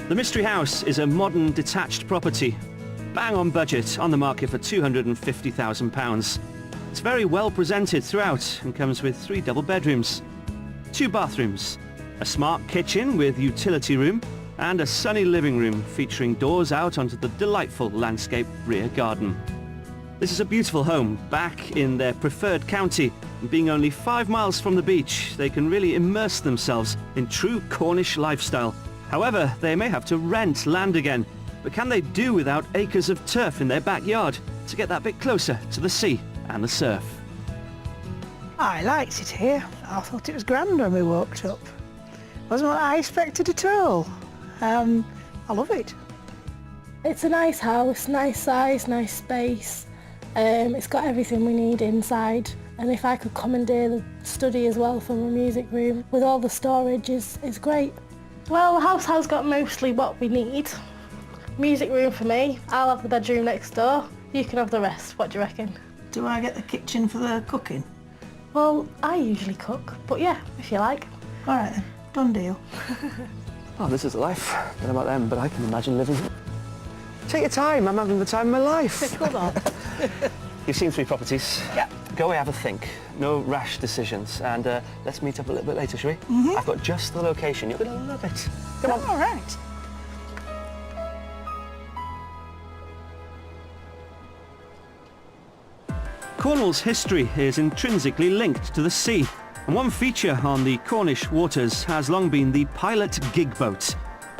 The Mystery House is a modern detached property, bang on budget, on the market for £250,000. It's very well presented throughout and comes with 3 double bedrooms, 2 bathrooms, a smart kitchen with utility room, and a sunny living room featuring doors out onto the delightful landscape rear garden. This is a beautiful home back in their preferred county, and being only 5 miles from the beach, they can really immerse themselves in true Cornish lifestyle. However, they may have to rent land again, but can they do without acres of turf in their backyard to get that bit closer to the sea and the surf? I liked it here. I thought it was grand when we walked up. Wasn't what I expected at all. I love it. It's a nice house, nice size, nice space. It's got everything we need inside. And if I could commandeer the study as well from a music room with all the storage is great. Well, the house has got mostly what we need. Music room for me. I'll have the bedroom next door. You can have the rest. What do you reckon? Do I get the kitchen for the cooking? Well, I usually cook, but yeah, if you like. All right then, done deal. Oh, this is life. I don't know about them, but I can imagine living here. Take your time, I'm having the time of my life. Hold on. You've seen 3 properties. Yeah. Go away, have a think. No rash decisions. And let's meet up a little bit later, shall we? Mm-hmm. I've got just the location. You're going to love it. Come on. All right. Cornwall's history is intrinsically linked to the sea. And one feature on the Cornish waters has long been the pilot gig boat.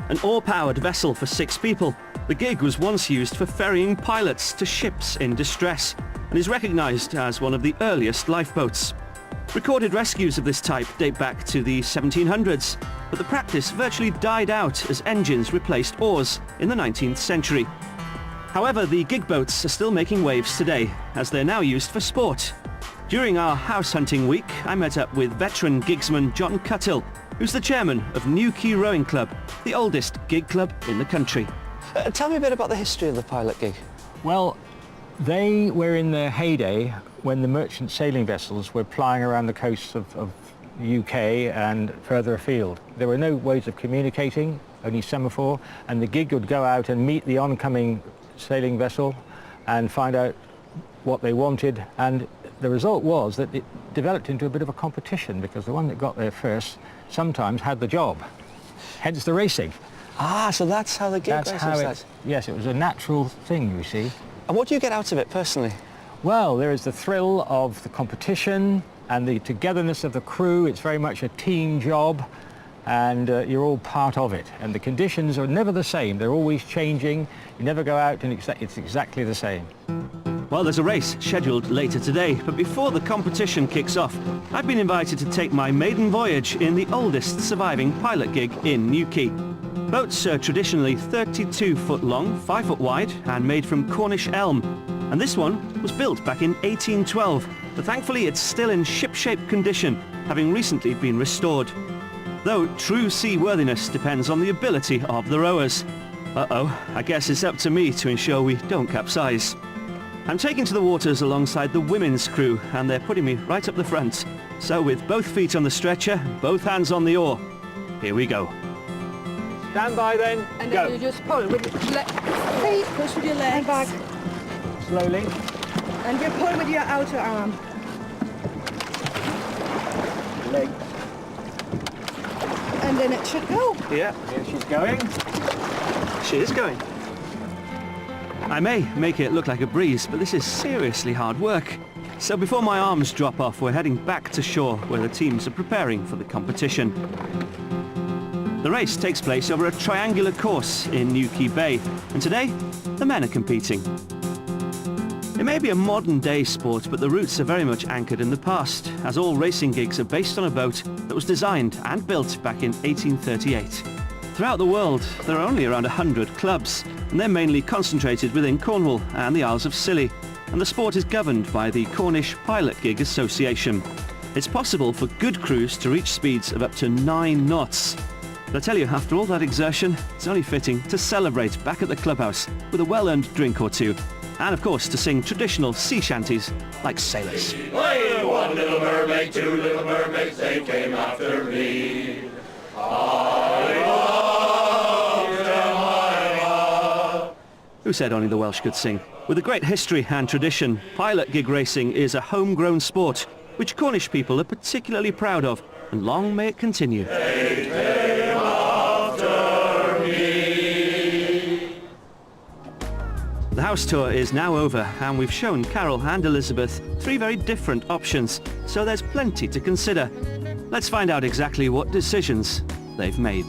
An oar-powered vessel for 6 people, the gig was once used for ferrying pilots to ships in distress and is recognised as one of the earliest lifeboats. Recorded rescues of this type date back to the 1700s, but the practice virtually died out as engines replaced oars in the 19th century. However, the gig boats are still making waves today, as they're now used for sport. During our house hunting week, I met up with veteran gigsman John Cuttill, who's the chairman of Newquay Rowing Club, the oldest gig club in the country. Tell me a bit about the history of the pilot gig. Well, they were in their heyday when the merchant sailing vessels were plying around the coasts of the UK and further afield. There were no ways of communicating, only semaphore, and the gig would go out and meet the oncoming sailing vessel and find out what they wanted, and the result was that it developed into a bit of a competition because the one that got there first sometimes had the job, hence the racing. Ah, so that's how the gig That's how it, yes, it was a natural thing, you see. And what do you get out of it personally? Well, there is the thrill of the competition and the togetherness of the crew. It's very much a team job, and you're all part of it. And the conditions are never the same. They're always changing. You never go out and it's exactly the same. Well, there's a race scheduled later today, but before the competition kicks off, I've been invited to take my maiden voyage in the oldest surviving pilot gig in Newquay. Boats are traditionally 32 foot long, 5 foot wide, and made from Cornish elm. And this one was built back in 1812, but thankfully it's still in ship-shape condition, having recently been restored. Though true seaworthiness depends on the ability of the rowers. Uh-oh, I guess it's up to me to ensure we don't capsize. I'm taken to the waters alongside the women's crew, and they're putting me right up the front. So with both feet on the stretcher, both hands on the oar, here we go. Stand by then, And go. then you just pull with your feet, push with your legs, back, Slowly. and you pull with your outer arm. Legs. And then it should go. Yeah, Here she's going. she is going. I may make it look like a breeze, but this is seriously hard work. So before my arms drop off, we're heading back to shore where the teams are preparing for the competition. The race takes place over a triangular course in Newquay Bay, and today, the men are competing. It may be a modern day sport, but the roots are very much anchored in the past, as all racing gigs are based on a boat that was designed and built back in 1838. Throughout the world, there are only around 100 clubs, and they're mainly concentrated within Cornwall and the Isles of Scilly, and the sport is governed by the Cornish Pilot Gig Association. It's possible for good crews to reach speeds of up to 9 knots. But I tell you, after all that exertion, it's only fitting to celebrate back at the clubhouse with a well-earned drink or two, and of course to sing traditional sea shanties like sailors. Hey, one little mermaid, 2 little mermaids, they came after me. I loved Who said only the Welsh could sing? With a great history and tradition, pilot gig racing is a homegrown sport, which Cornish people are particularly proud of, and long may it continue. The house tour is now over, and we've shown Carol and Elizabeth 3 very different options, so there's plenty to consider. Let's find out exactly what decisions they've made.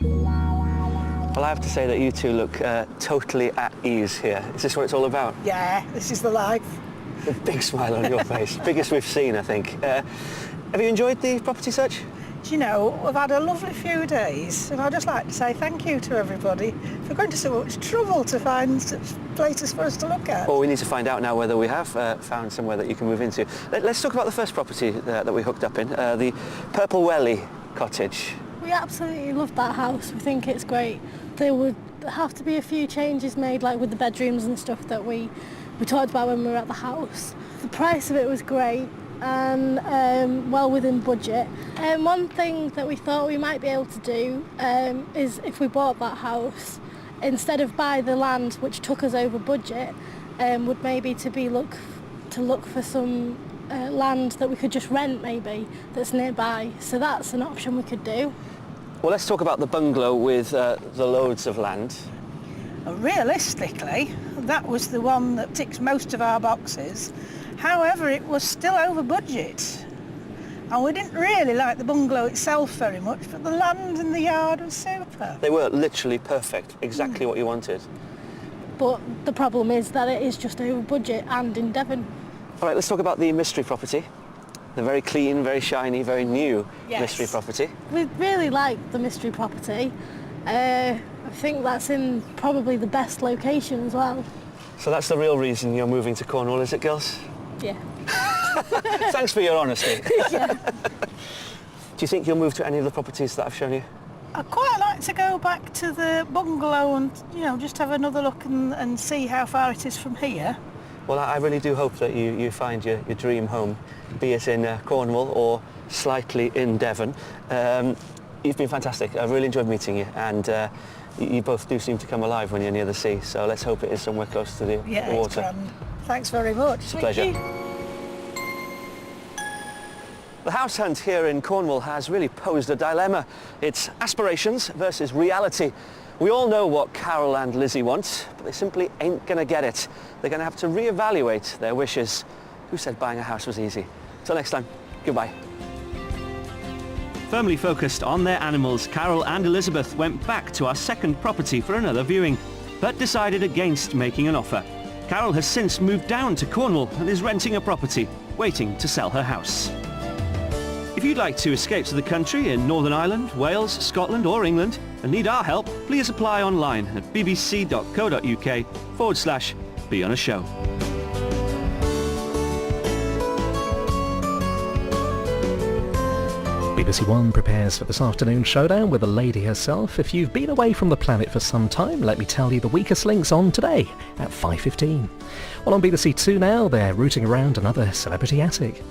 Well, I have to say that you two look totally at ease here. Is this what it's all about? Yeah, this is the life. A big smile on your face. Biggest we've seen, I think. Have you enjoyed the property search? Do you know, we've had a lovely few days, and I'd just like to say thank you to everybody for going to so much trouble to find such places for us to look at. Well, we need to find out now whether we have found somewhere that you can move into. Let's talk about the first property that we hooked up in, the Prt4 cottage. We absolutely love that house. We think it's great. There would have to be a few changes made, like with the bedrooms and stuff that we talked about when we were at the house. The price of it was great and well within budget. One thing that we thought we might be able to do is if we bought that house, instead of buy the land which took us over budget, would maybe look for some land that we could just rent maybe that's nearby. So that's an option we could do. Well, let's talk about the bungalow with the loads of land. Realistically, that was the one that ticks most of our boxes. However, it was still over budget. And we didn't really like the bungalow itself very much, but the land and the yard was super. They were literally perfect, exactly what you wanted. But the problem is that it is just over budget and in Devon. All right, let's talk about the mystery property. The very clean, very shiny, very new mystery property. We really like the mystery property. I think that's in probably the best location as well. So that's the real reason you're moving to Cornwall, is it, girls? Yeah. Thanks for your honesty. Yeah. Do you think you'll move to any of the properties that I've shown you? I'd quite like to go back to the bungalow and, you know, just have another look and see how far it is from here. Well, I really do hope that you find your dream home, be it in Cornwall or slightly in Devon. You've been fantastic. I've really enjoyed meeting you, and you both do seem to come alive when you're near the sea, so let's hope it is somewhere close to the water. It's grand. Thanks very much. It's a pleasure. The house hunt here in Cornwall has really posed a dilemma. It's aspirations versus reality. We all know what Carol and Lizzie want, but they simply ain't going to get it. They're going to have to reevaluate their wishes. Who said buying a house was easy? Till next time, goodbye. Firmly focused on their animals, Carol and Elizabeth went back to our second property for another viewing, but decided against making an offer. Carol has since moved down to Cornwall and is renting a property, waiting to sell her house. If you'd like to escape to the country in Northern Ireland, Wales, Scotland or England and need our help, please apply online at bbc.co.uk/beonashow. BBC One prepares for this afternoon's showdown with the lady herself. If you've been away from the planet for some time, let me tell you the weakest link's on today at 5:15. Well, on BBC Two now, they're rooting around another celebrity attic.